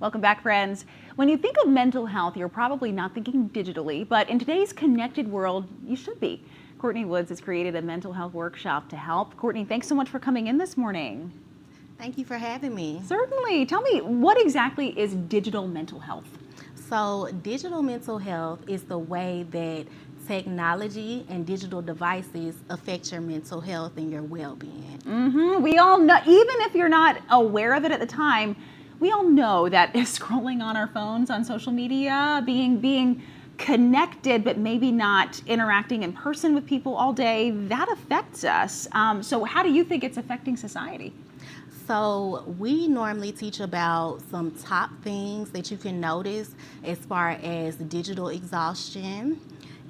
Welcome back, friends. When you think of mental health, you're probably not thinking digitally, but in today's connected world, you should be. Courtney Woods has created a mental health workshop to help. Courtney, thanks so much for coming in this morning. Thank you for having me. Certainly. Tell me, what exactly is digital mental health? So, digital mental health is the way that technology and digital devices affect your mental health and your well-being. We all know, even if you're not aware of it at the time, we all know that scrolling on our phones on social media, being connected but maybe not interacting in person with people all day, that affects us. So how do you think it's affecting society? So we normally teach about some top things that you can notice as far as digital exhaustion,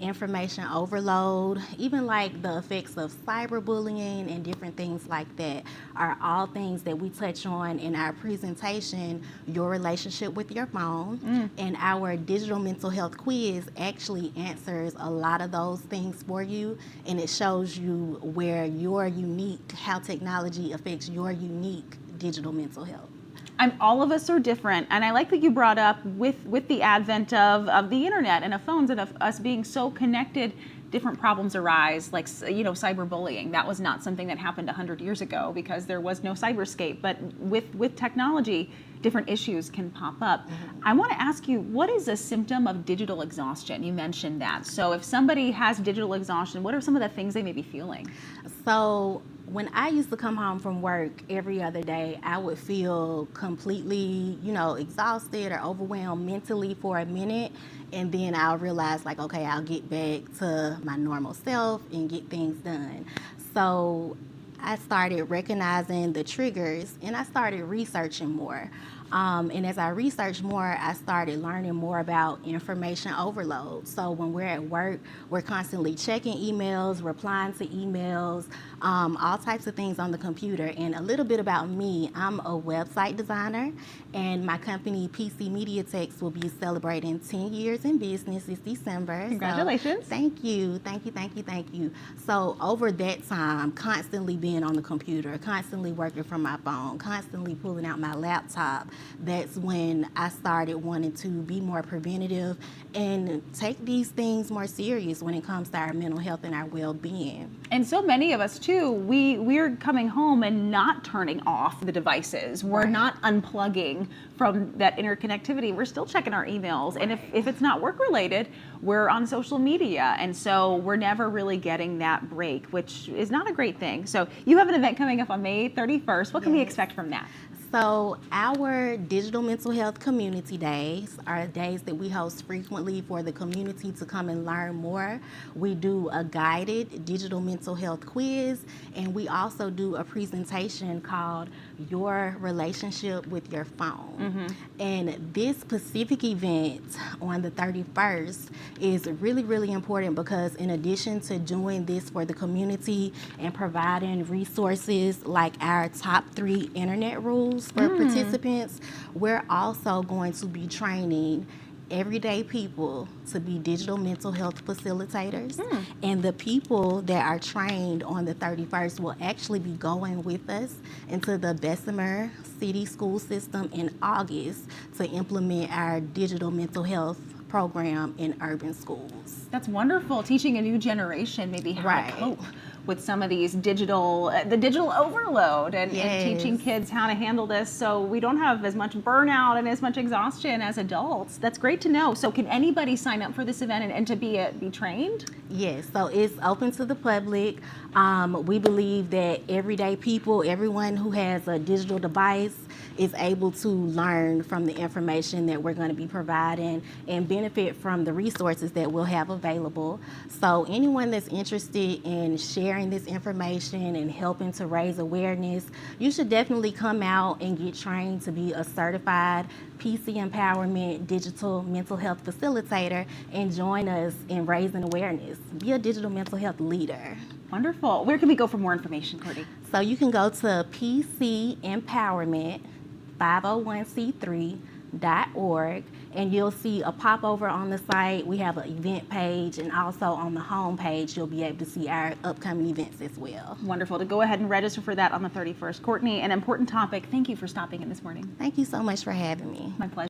information overload, even like the effects of cyberbullying and different things like that are all things that we touch on in our presentation, Your Relationship with Your Phone. And our digital mental health quiz actually answers a lot of those things for you, and it shows you where your unique, how technology affects your unique digital mental health. All of us are different, and I like that you brought up with the advent of the internet and of phones and of us being so connected, different problems arise, like cyberbullying. That was not something that happened 100 years ago because there was no cyberscape. But with technology, different issues can pop up. I want to ask you, what is a symptom of digital exhaustion? You mentioned that. So if somebody has digital exhaustion, what are some of the things they may be feeling? So when I used to come home from work every other day, I would feel completely, exhausted or overwhelmed mentally for a minute. And then I'll realize okay, I'll get back to my normal self and get things done. So I started recognizing the triggers and I started researching more. And as I researched more, I started learning more about information overload. So when we're at work, we're constantly checking emails, replying to emails, all types of things on the computer. And a little bit about me, I'm a website designer, and my company, PC Media Techs, will be celebrating 10 years in business this December. Congratulations. So, thank you. So over that time, constantly being on the computer, constantly working from my phone, constantly pulling out my laptop, that's when I started wanting to be more preventative and take these things more serious when it comes to our mental health and our well-being. And so many of us too, we're coming home and not turning off the devices. We're not unplugging from that interconnectivity. We're still checking our emails. And if it's not work related, we're on social media. And so we're never really getting that break, which is not a great thing. So you have an event coming up on May 31st. What can we expect from that? So our digital mental health community days are days that we host frequently for the community to come and learn more. We do a guided digital mental health quiz, and we also do a presentation called Your Relationship with Your Phone. And this specific event on the 31st is really, really important because in addition to doing this for the community and providing resources like our top 3 internet rules for participants, we're also going to be training everyday people to be digital mental health facilitators. And the people that are trained on the 31st will actually be going with us into the Bessemer City school system in August to implement our digital mental health program in urban schools. That's wonderful. Teaching a new generation maybe how to cope with some of these the digital overload and teaching kids how to handle this so we don't have as much burnout and as much exhaustion as adults. That's great to know. So can anybody sign up for this event and to be trained? Yes, so it's open to the public. We believe that everyday people, everyone who has a digital device is able to learn from the information that we're going to be providing and benefit from the resources that we'll have available. So anyone that's interested in sharing this information and helping to raise awareness, you should definitely come out and get trained to be a certified PC Empowerment Digital Mental Health Facilitator and join us in raising awareness. Be a digital mental health leader. Wonderful. Where can we go for more information, Courtney? So you can go to PC Empowerment 501c3 and you'll see a popover on the site. We have an event page, and also on the home page you'll be able to see our upcoming events as well. Wonderful. To go ahead and register for that on the 31st. Courtney, an important topic. Thank you for stopping in this morning. Thank you so much for having me. My pleasure.